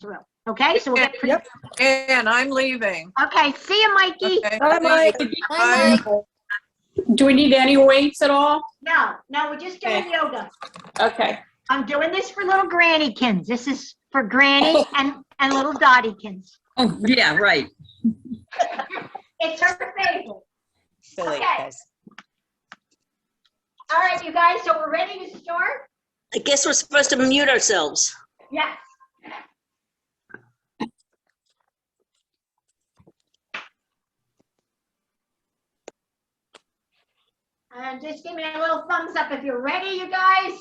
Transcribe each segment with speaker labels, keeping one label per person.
Speaker 1: through. Okay, so we'll get pretty.
Speaker 2: Yep. And I'm leaving.
Speaker 1: Okay, see you, Mikey.
Speaker 2: Okay.
Speaker 3: Bye, Mike.
Speaker 2: Bye.
Speaker 4: Do we need any weights at all?
Speaker 1: No, we're just doing
Speaker 4: Okay.
Speaker 1: yoga.
Speaker 4: Okay.
Speaker 1: I'm doing this for little Grannykins. This is for Granny and little Dottykins.
Speaker 3: Oh, yeah, right.
Speaker 1: It's her favorite.
Speaker 5: Silly
Speaker 1: Okay.
Speaker 5: guys.
Speaker 1: All right, you guys, so we're ready to start?
Speaker 6: I guess we're supposed to mute ourselves.
Speaker 1: Yes. And just give me a little thumbs up if you're ready, you guys.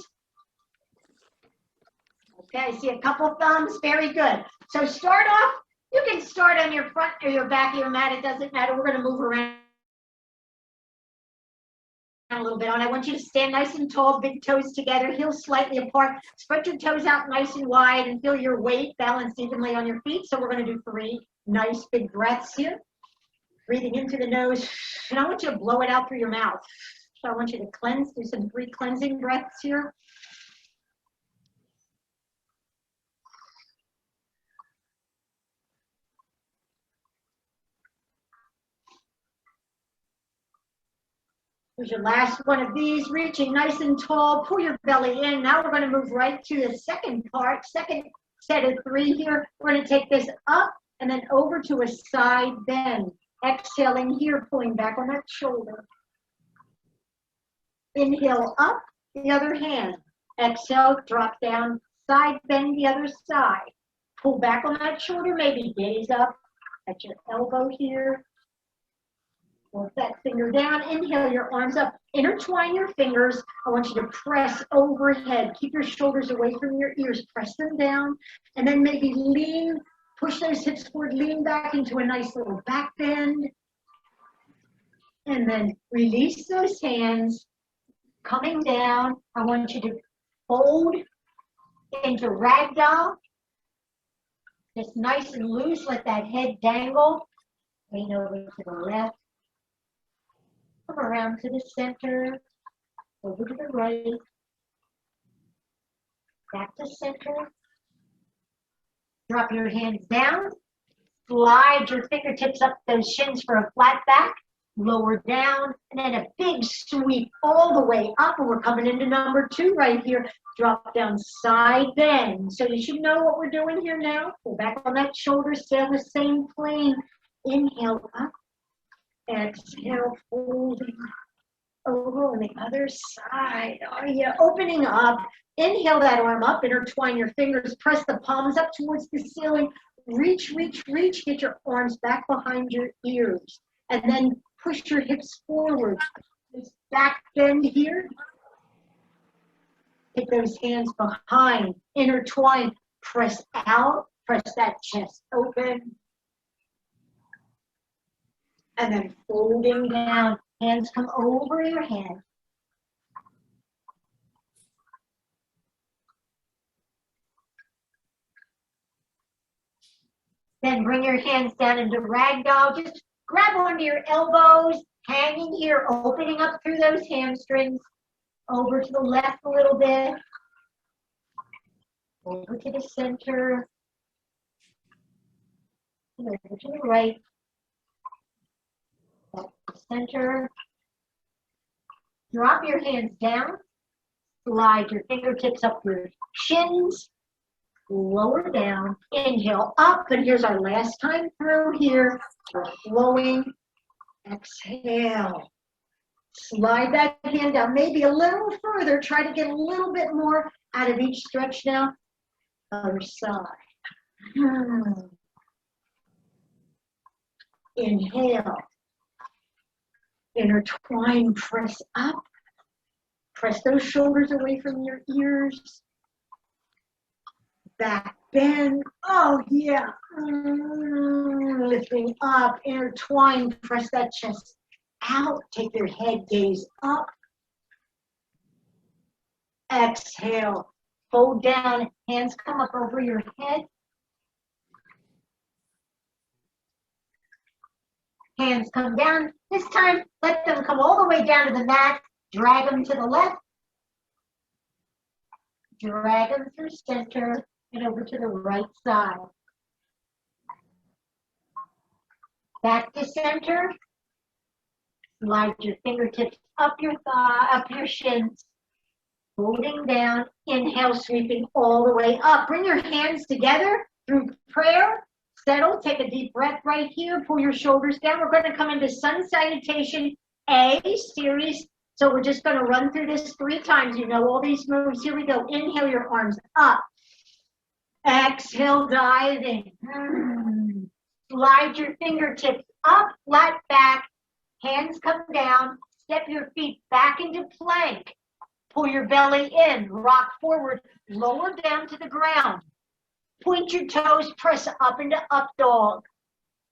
Speaker 1: Okay, I see a couple thumbs. Very good. So start off. You can start on your front or your back of your mat. It doesn't matter. We're going to move around a little bit. And I want you to stand nice and tall, big toes together, heels slightly apart. Spread your toes out nice and wide and feel your weight balanced evenly on your feet. So we're going to do 3 nice big breaths here. Breathing into the nose. And I want you to blow it out through your mouth. So I want you to cleanse. Do some 3 cleansing breaths here. Here's your last one of these, reaching nice and tall, pull your belly in. Now we're going to move right to the second part, second set of 3 here. We're going to take this up and then over to a side bend. Exhaling here, pulling back on that shoulder. Inhale up, the other hand. Exhale, drop down, side bend the other side. Pull back on that shoulder, maybe gaze up at your elbow here. Work that finger down, inhale your arms up, intertwine your fingers. I want you to press overhead. Keep your shoulders away from your ears, press them down, and then maybe lean, push those hips forward, lean back into a nice little back bend. And then release those hands, coming down. I want you to fold into ragdoll. Just nice and loose, let that head dangle. Lean over to the left. Come around to the center, over to the right, back to center. Drop your hands down, slide your fingertips up those shins for a flat back, lower down, and then a big sweep all the way up, and we're coming into number 2 right here. Drop down, side bend. So you should know what we're doing here now. Pull back on that shoulder, stay on the same plane. Inhale up. Exhale, folding over on the other side. Are you opening up? Inhale that arm up, intertwine your fingers, press the palms up towards the ceiling. Reach, reach, reach. Get your arms back behind your ears. And then push your hips forward. This back bend here. Take those hands behind, intertwine, press out, press that chest open. And then folding down, hands come over your head. Then bring your hands down into ragdoll. Just grab onto your elbows, hanging here, opening up through those hamstrings. Over to the left a little bit. Over to the center. Over to the right. Back to the center. Drop your hands down. Slide your fingertips up your shins. Lower down. Inhale up. And here's our last time through here. We're flowing. Exhale. Slide that hand down. Maybe a little further. Try to get a little bit more out of each stretch now. Other side. Inhale. Intertwine, press up. Press those shoulders away from your ears. Back bend. Oh, yeah. Lifting up, intertwine, press that chest out. Take your head, gaze up. Exhale. Fold down, hands come up over your head. Hands come down. This time, let them come all the way down to the mat. Drag them to the left. Drag them through center. And over to the right side. Back to center. Slide your fingertips up your thigh, up your shins. Holding down. Inhale, sweeping all the way up. Bring your hands together through prayer. Settle. Take a deep breath right here. Pull your shoulders down. We're going to come into Sun Salutation A series. So we're just going to run through this 3 times. You know all these moves. Here we go. Inhale your arms up. Exhale, diving. Slide your fingertips up, flat back. Hands come down. Step your feet back into plank. Pull your belly in. Rock forward. Lower down to the ground. Point your toes. Press up into up dog.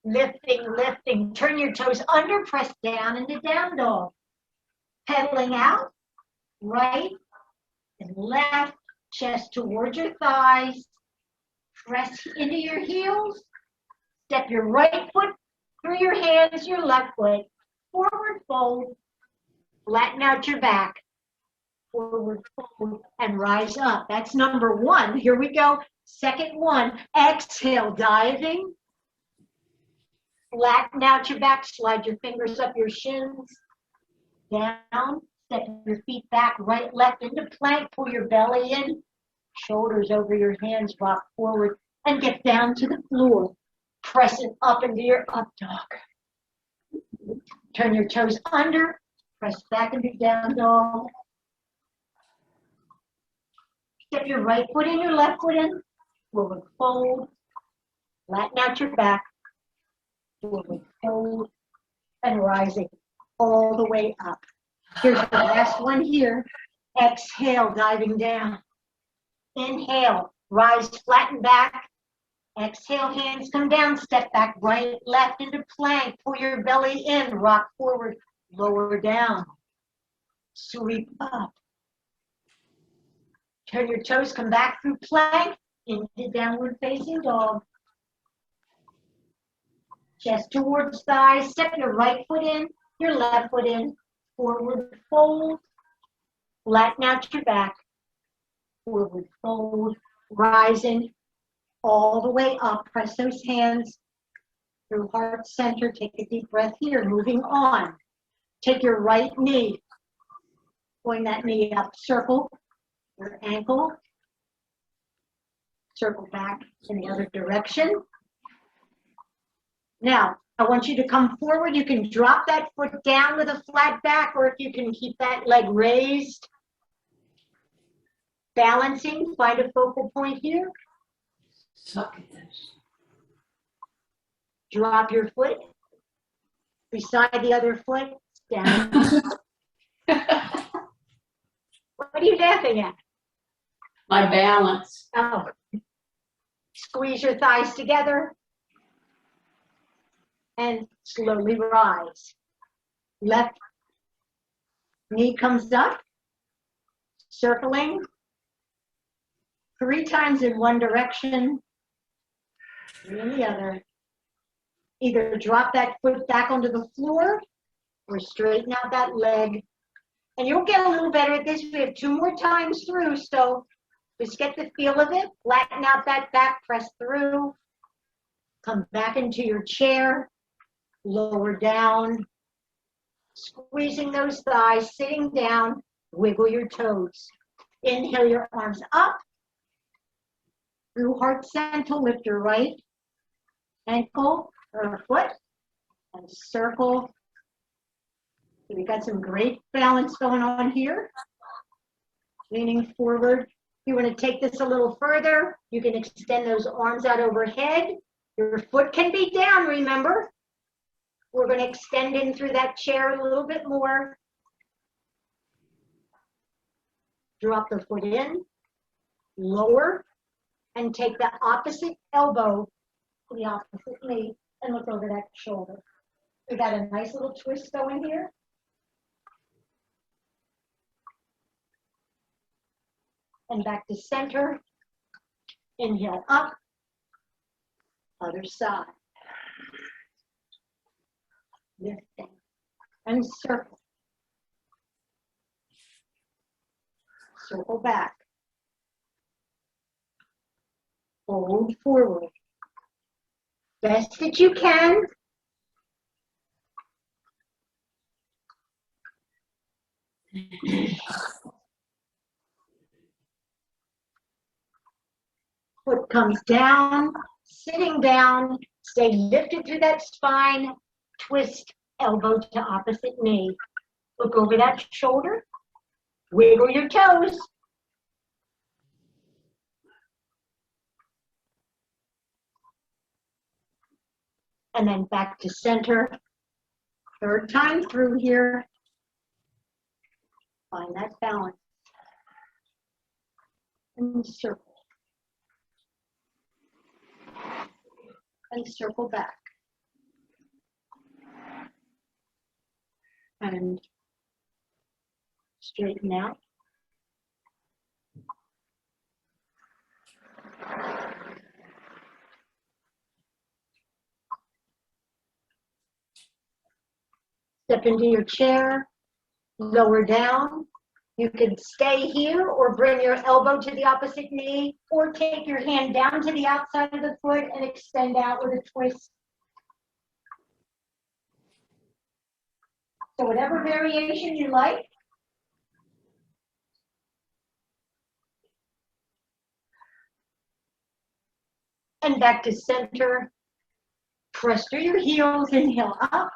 Speaker 1: Lifting, lifting. Turn your toes under. Press down into down dog. Pedaling out. Right and left. Chest towards your thighs. Press into your heels. Step your right foot through your hands, your left foot. Forward fold. Flatten out your back. Forward fold and rise up. That's number 1. Here we go. Second one. Exhale, diving. Flatten out your back. Slide your fingers up your shins. Down. Step your feet back, right, left into plank. Pull your belly in. Shoulders over your hands. Rock forward and get down to the floor. Press it up into your up dog. Turn your toes under. Press back into down dog. Step your right foot in, your left foot in. Forward fold. Flatten out your back. Forward fold. And rising all the way up. Here's the last one here. Exhale, diving down. Inhale, rise, flatten back. Exhale, hands come down, step back, right, left into plank. Pull your belly in, rock forward, lower down. Sweep up. Turn your toes, come back through plank into downward facing dog. Chest towards thighs, step your right foot in, your left foot in. Forward fold, flatten out your back. Forward fold, rising all the way up. Press those hands through heart center. Take a deep breath here. Moving on. Take your right knee. Point that knee up. Circle your ankle. Circle back in the other direction. Now, I want you to come forward. You can drop that foot down with a flat back, or if you can keep that leg raised. Balancing, find a focal point here.
Speaker 3: Suck at this.
Speaker 1: Drop your foot beside the other foot. Down. What are you laughing at?
Speaker 3: My balance.
Speaker 1: Oh. Squeeze your thighs together. And slowly rise. Left knee comes up. Circling. 3 times in one direction. 3 in the other. Either drop that foot back onto the floor or straighten out that leg. And you'll get a little better at this. We have 2 more times through, so just get the feel of it. Flatten out that back, press through. Come back into your chair. Lower down. Squeezing those thighs, sitting down. Wiggle your toes. Inhale your arms up. Through heart center, lift your right ankle or foot and circle. We got some great balance going on here. Leaning forward. You want to take this a little further. You can extend those arms out overhead. Your foot can be down, remember. We're going to extend in through that chair a little bit more. Drop the foot in, lower, and take the opposite elbow to the opposite knee and look over that shoulder. We got a nice little twist going here. And back to center. Inhale up. Other side. Lifting. And circle. Circle back. Fold forward. Best that you can. Foot comes down, sitting down, stay lifted through that spine, twist elbow to opposite knee. Look over that shoulder, wiggle your toes. And then back to center. Third time through here. Find that balance. And circle. And circle back. And straighten out. Step into your chair, lower down. You could stay here or bring your elbow to the opposite knee, or take your hand down to the outside of the foot and extend out with a twist. So whatever variation you like. And back to center. Press through your heels, inhale up.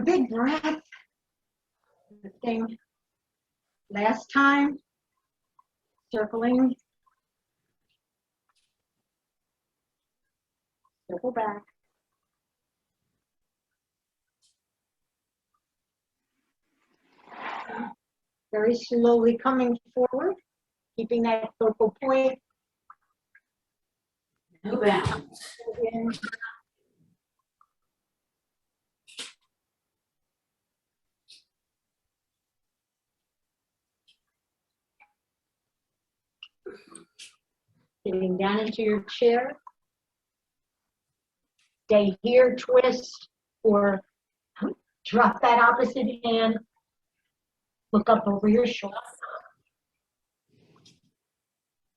Speaker 1: Big breath. Lifting. Last time. Circling. Circle back. Very slowly coming forward, keeping that focal point.
Speaker 3: No balance.
Speaker 1: In. Sitting down into your chair. Stay here, twist, or drop that opposite hand. Look up over your shoulder.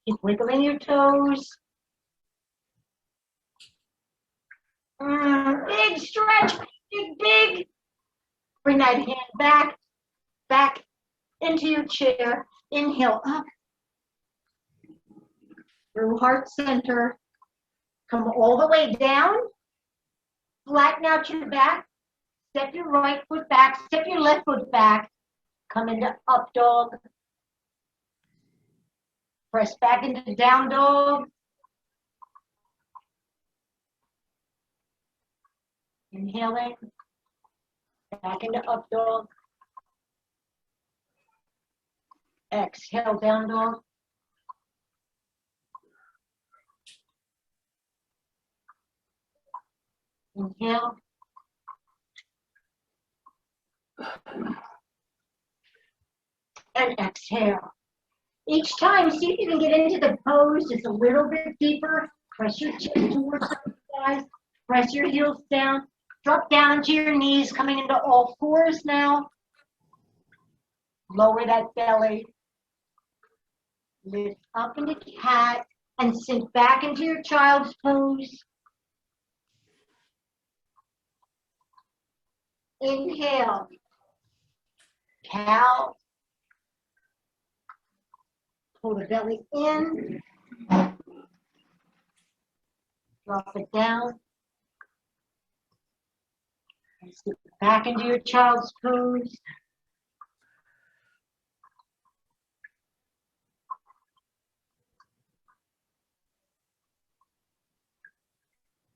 Speaker 1: Keep wiggling your toes. Big stretch, big. Bring that hand back into your chair. Inhale up. Through heart center. Come all the way down. Flatten out your back. Step your right foot back. Step your left foot back. Come into up dog. Press back into down dog. Inhaling. Back into up dog. Exhale, down dog. Inhale. And exhale. Each time, see if you can get into the pose just a little bit deeper. Press your chin towards the thighs. Press your heels down. Drop down to your knees, coming into all fours now. Lower that belly. Lift up into cat and sink back into your child's pose. Inhale. Cow. Pull the belly in. Drop it down. And sit back into your child's pose.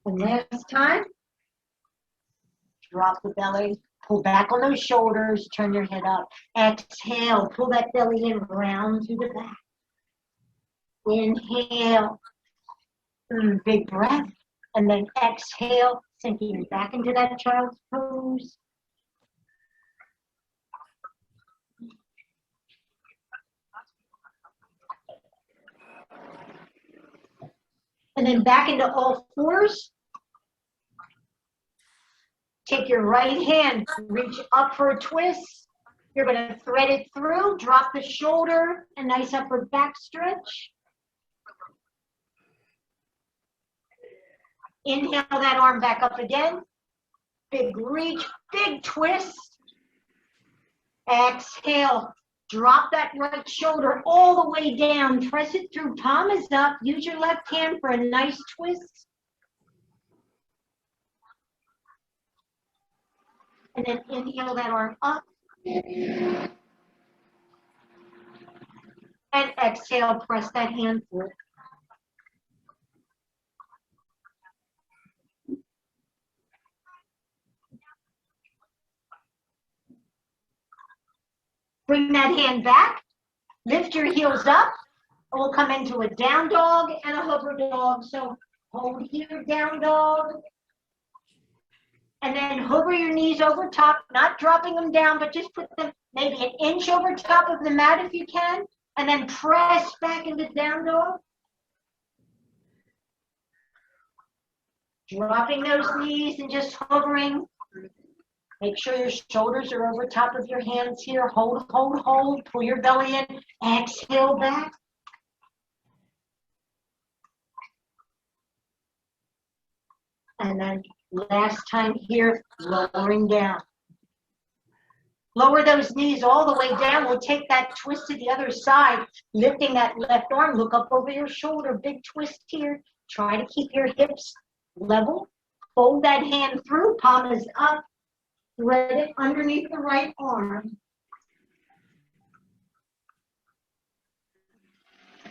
Speaker 1: And last time, drop the belly, pull back on those shoulders, turn your head up. Exhale, pull that belly in, round to the back. Inhale, big breath, and then exhale, sinking back into that child's pose. And then back into all fours. Take your right hand, reach up for a twist. You're going to thread it through, drop the shoulder, a nice upper back stretch. Inhale that arm back up again. Big reach, big twist. Exhale. Drop that right shoulder all the way down. Press it through, palm is up. Use your left hand for a nice twist. And then inhale that arm up. And exhale, press that hand forward. Bring that hand back. Lift your heels up. We'll come into a down dog and a hover dog. So hold here, down dog. And then hover your knees over top, not dropping them down, but just put them maybe an inch over top of the mat if you can. And then press back into down dog. Dropping those knees and just hovering. Make sure your shoulders are over top of your hands here. Hold, hold, hold. Pull your belly in. Exhale back. And then last time here, lowering down. Lower those knees all the way down. We'll take that twist to the other side. Lifting that left arm. Look up over your shoulder. Big twist here. Try to keep your hips level. Fold that hand through. Palm is up. Thread it underneath the right arm.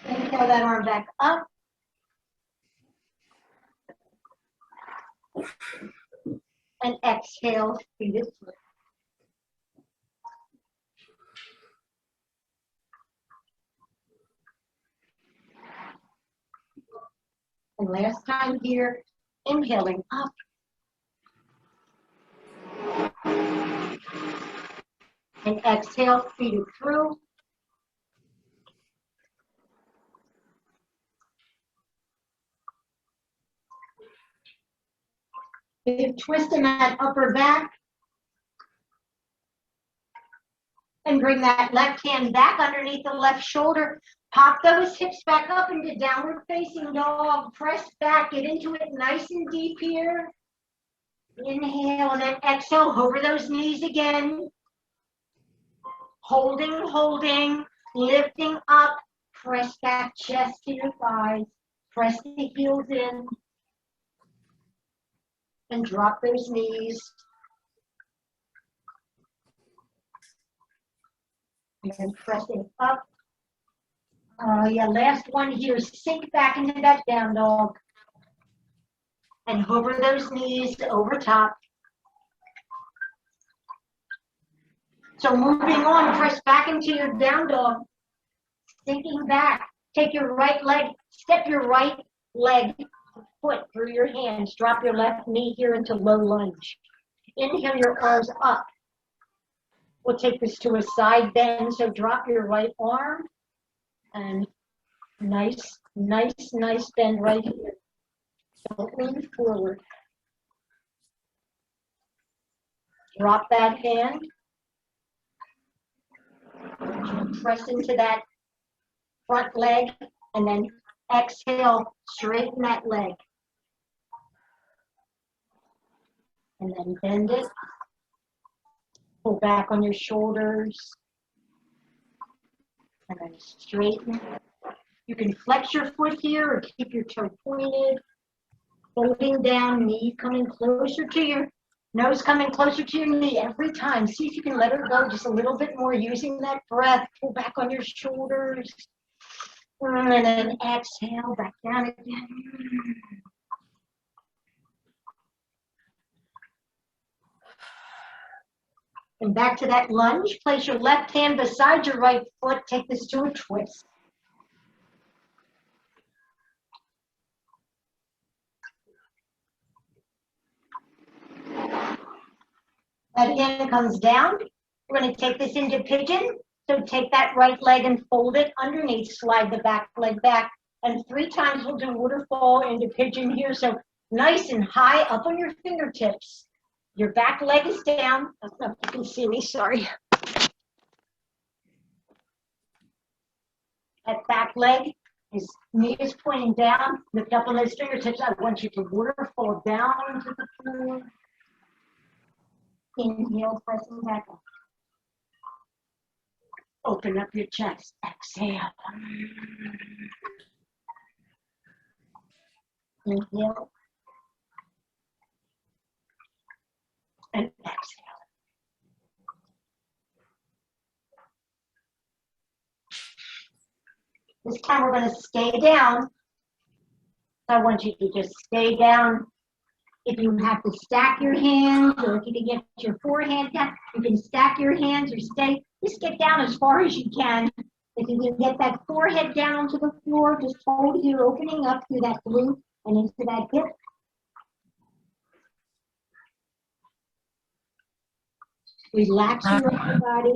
Speaker 1: Inhale that arm back up. And exhale, feet it through. And last time here, inhaling up. And exhale, feet it through. Big twist in that upper back. And bring that left hand back underneath the left shoulder. Pop those hips back up into downward facing dog. Press back, get into it nice and deep here. Inhale and then exhale, hover those knees again. Holding, holding, lifting up. Press back chest to your thighs. Press the heels in. And drop those knees. And then pressing up. Last one here. Sink back into that down dog. And hover those knees over top. So moving on, press back into your down dog. Sinking back. Take your right leg, step your right leg, foot through your hands. Drop your left knee here into low lunge. Inhale your arms up. We'll take this to a side bend. So drop your right arm. And nice bend right here. Don't lean forward. Drop that hand. Press into that front leg and then exhale, straighten that leg. And then bend it. Pull back on your shoulders. And then straighten. You can flex your foot here or keep your toe pointed. Folding down, knee coming closer to your nose, coming closer to your knee every time. See if you can let her go just a little bit more using that breath. Pull back on your shoulders. And then exhale, back down again. And back to that lunge. Place your left hand beside your right foot. Take this to a twist. That hand comes down. We're going to take this into pigeon. So take that right leg and fold it underneath. Slide the back leg back. And 3 times we'll do waterfall into pigeon here. So nice and high up on your fingertips. Your back leg is down. I don't know if you can see me, sorry. That back leg His knee is pointing down. Lift up on those fingertips. I want you to waterfall down into the floor. Inhale, pressing back up. Open up your chest. Exhale. Inhale. And exhale. This time we're going to stay down. I want you to just stay down. If you have to stack your hands or if you can get your forehand down, you can stack your hands or stay. Just get down as far as you can. If you can get that forehead down onto the floor, just hold here, opening up through that glute and into that hip. Relax your upper body.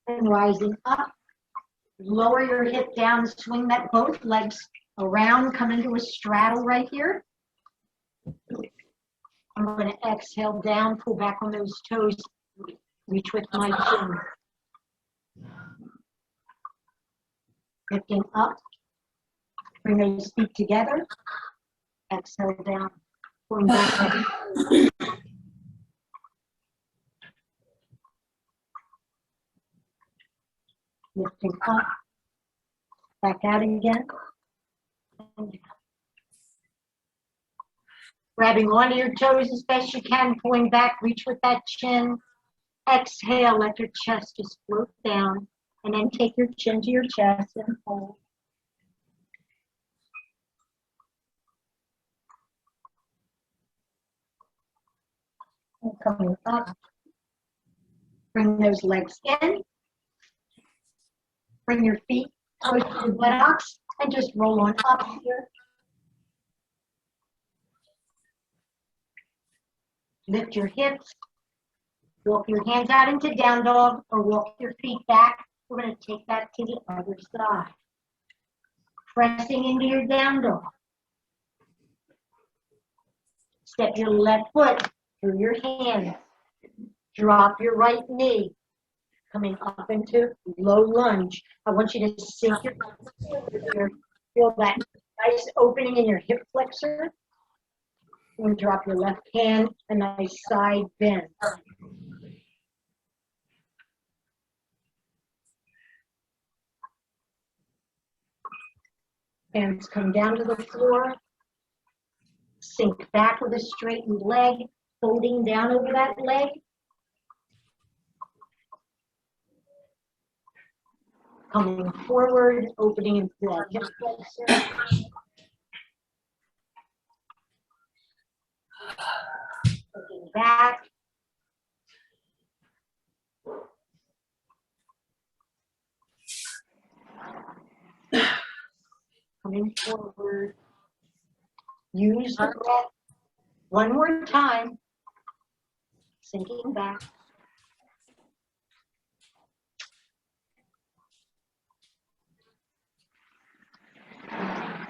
Speaker 1: And rising up, lower your hip down, swing that both legs around, come into a straddle right here. I'm going to exhale down, pull back on those toes, reach with my chin. Lifting up, bring those feet together, exhale down, pulling back up. Lifting up, back out again. Grabbing onto your toes as best you can, pulling back, reach with that chin. Exhale, let your chest just float down. And then take your chin to your chest and hold. And coming up. Bring those legs in. Bring your feet close to your buttocks and just roll on up here. Lift your hips. Walk your hands out into down dog or walk your feet back. We're going to take that to the other side. Pressing into your down dog. Step your left foot through your hands. Drop your right knee. Coming up into low lunge. I want you to sink your here. Feel that nice opening in your hip flexor. And drop your left hand, a nice side bend. Hands come down to the floor. Sink back with a straightened leg, folding down over that leg. Coming forward, opening into that hip flexor. Looking back. Coming forward. Use the breath. One more time. Sinking back.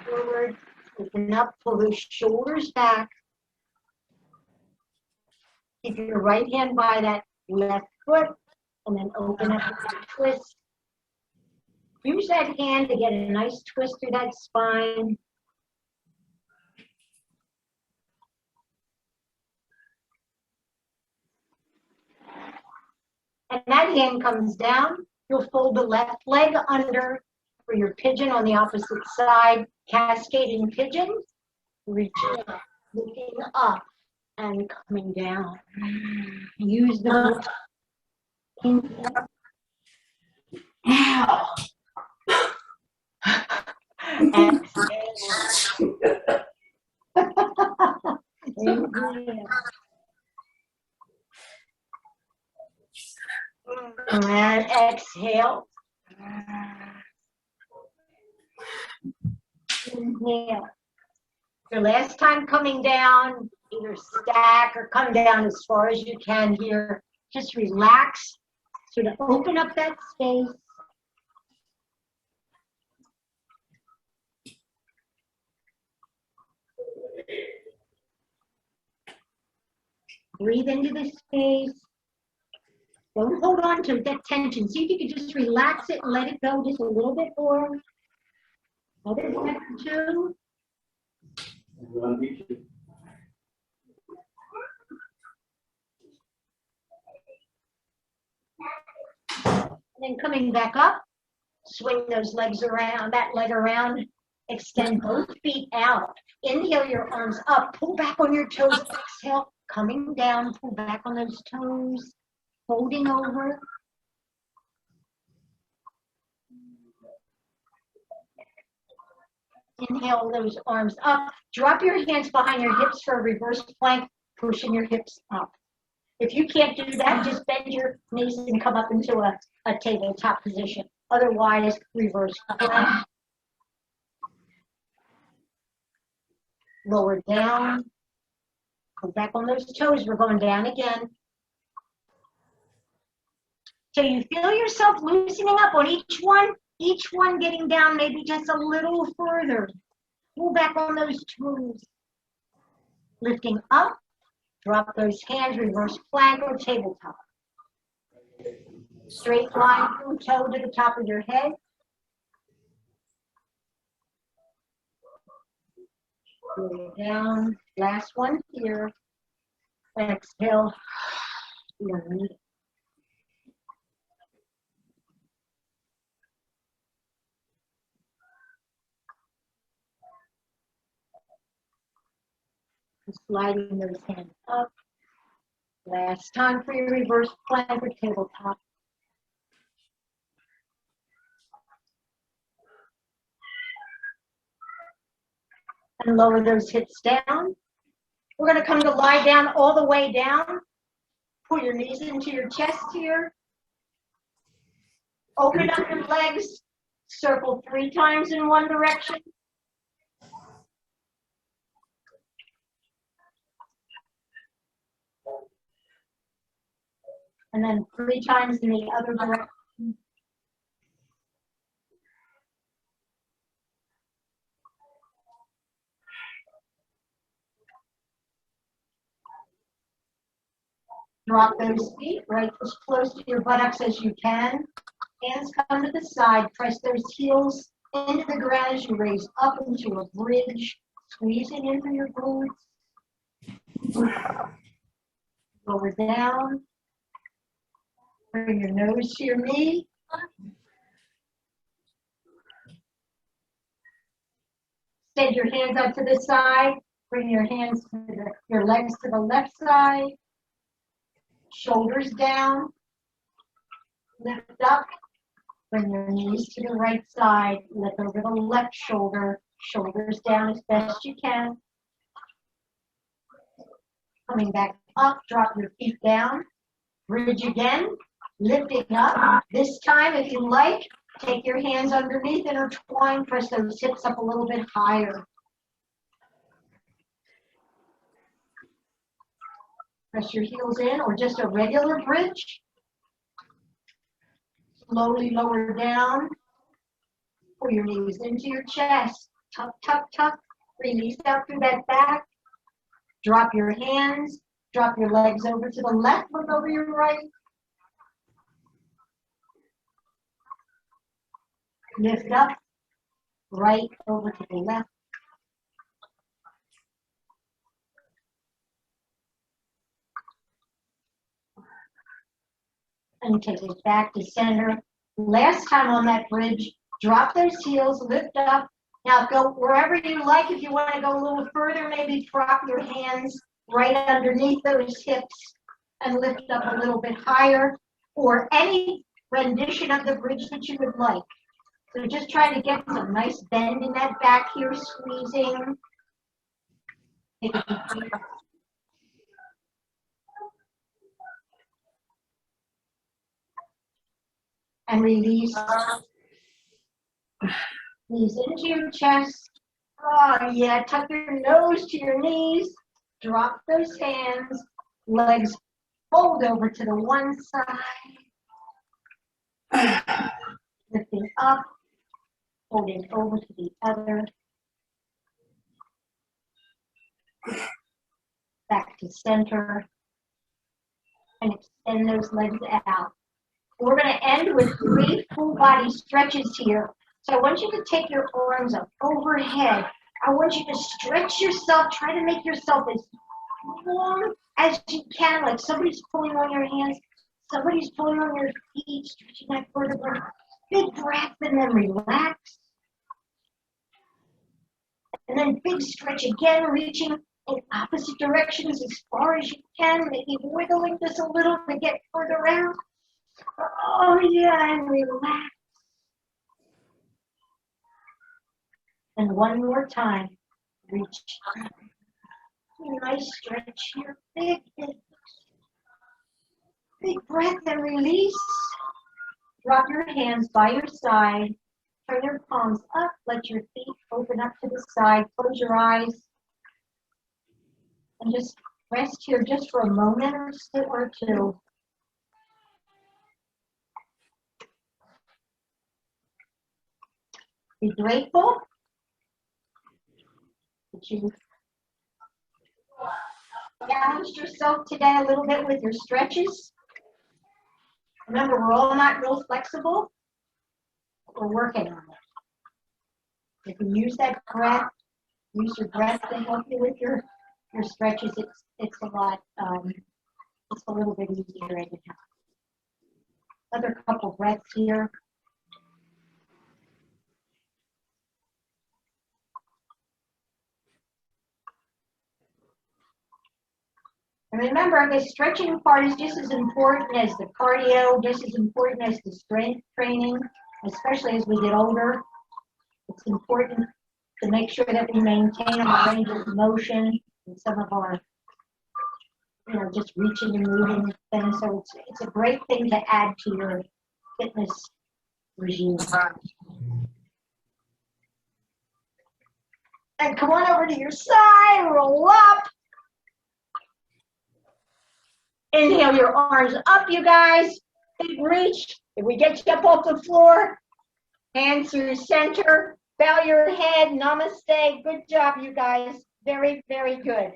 Speaker 1: Forward. Open up, pull those shoulders back. Keep your right hand by that left foot, and then open up and twist. Use that hand to get a nice twist through that spine. And that hand comes down. You'll fold the left leg under for your pigeon on the opposite side. Cascading pigeon. Reaching up, looking up, and coming down. Use the inhale. Ow. Exhale. Inhale. And exhale. Inhale. Your last time coming down, either stack or come down as far as you can here. Just relax. Sort of open up that space. Breathe into this space. Don't hold on to that tension. See if you can just relax it and let it go just a little bit more. Other breath, 2. And then coming back up, swing those legs around, that leg around, extend both feet out. Inhale your arms up, pull back on your toes, exhale, coming down, pull back on those toes, folding over. Inhale those arms up, drop your hands behind your hips for a reverse plank, pushing your hips up. If you can't do that, just bend your knees and come up into a tabletop position. Otherwise, reverse plank. Lower down. Go back on those toes. We're going down again. Till you feel yourself loosening up on each one getting down maybe just a little further. Pull back on those toes. Lifting up. Drop those hands, reverse plank or tabletop. Straight line from toe to the top of your head. Go down. Last one here. Exhale. You don't need it. Sliding those hands up. Last time for your reverse plank or tabletop. And lower those hips down. We're going to come to lie down all the way down. Pull your knees into your chest here. Open up your legs. Circle 3 times in one direction. And then 3 times in the other direction. Drop those feet right as close to your buttocks as you can. Hands come to the side. Press those heels into the ground as you raise up into a bridge. Squeezing into your glutes. Lower down. Bring your nose to your knee. Extend your hands out to the side. Bring your hands to your legs to the left side. Shoulders down. Lift up. Bring your knees to the right side. Lift over the left shoulder. Shoulders down as best you can. Coming back up. Drop your feet down. Bridge again. Lifting up. This time, if you like, take your hands underneath, intertwine, press those hips up a little bit higher. Press your heels in, or just a regular bridge. Slowly lower down. Pull your knees into your chest. Tuck, tuck, tuck. Release out through that back. Drop your hands. Drop your legs over to the left, look over your right. Lift up, right over to the left. And take it back to center. Last time on that bridge, drop those heels, lift up. Now go wherever you like. If you want to go a little further, maybe drop your hands right underneath those hips and lift up a little bit higher, or any rendition of the bridge that you would like. So just try to get some nice bend in that back here, squeezing. Take a deep breath. And release. Knees into your chest. Oh yeah, tuck your nose to your knees. Drop those hands. Legs fold over to the one side. Lifting up. Folding over to the other. Back to center. and extend those legs out. We're going to end with 3 full body stretches here. So I want you to take your arms up overhead. I want you to stretch yourself. Try to make yourself as long as you can, like somebody's pulling on your hands, somebody's pulling on your feet, stretching that vertebra. Big breath and then relax. And then big stretch again, reaching in opposite directions as far as you can, maybe wiggling just a little to get further out. Oh yeah, and relax. And one more time, reach. Nice stretch here, big breath and release. Drop your hands by your side. Turn your palms up, let your feet open up to the side. Close your eyes. And just rest here just for a moment or two. Be grateful that you challenged yourself today a little bit with your stretches. Remember, we're all not real flexible. We're working on it. If you use that breath, use your breath to help you with your stretches. It's a lot. It's a little bit easier anyhow. Another couple breaths here. And remember, the stretching part is just as important as the cardio, just as important as the strength training, especially as we get older. It's important to make sure that we maintain our range of motion and some of our, just reaching and moving things. So it's a great thing to add to your fitness regime. And come on over to your side, roll up. Inhale your arms up, you guys. Big reach. If we get you up off the floor, hands through center. Bow your head. Namaste. Good job, you guys. Very, very good.